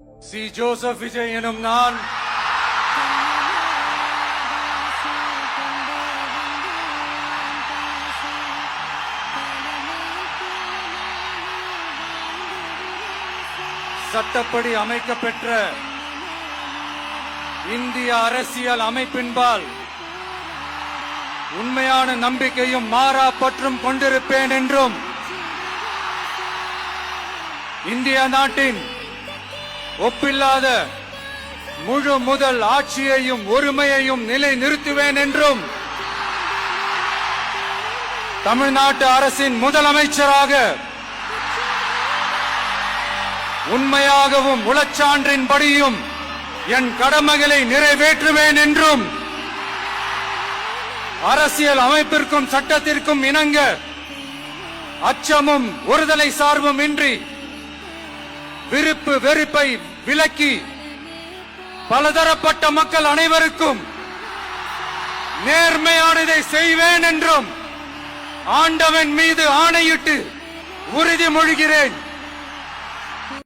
C Joseph Vijay எனும் நான் சட்டப்படி அமைக்கப்பெற்ற இந்திய அரசியல் அமைப்பின்பால் உண்மையான நம்பிக்கையும் மாறா பற்றும் கொண்டிருப்பேன் என்றும் இந்திய நாட்டின் ஒப்பில்லாத முழு முதல் ஆட்சியையும் ஒருமையையும் நிலை நிறுத்துவேன் என்றும் தமிழ்நாட்டு அரசின் முதலமைச்சராக உண்மையாகவும் உளச்சான்றின்படியும் என் கடமைகளை நிறைவேற்றுவேன் என்றும் அரசியல் அமைப்பிற்கும் சட்டத்திற்கும் இணங்க அச்சமும் ஒருதலை சார்பும் இன்றி விருப்பு வெறுப்பை விலக்கி பலதரப்பட்ட மக்கள் அனைவருக்கும் நேர்மையானதை செய்வேன் என்றும் ஆண்டவன் மீது ஆணையிட்டு உறுதிமொழிகிறேன்.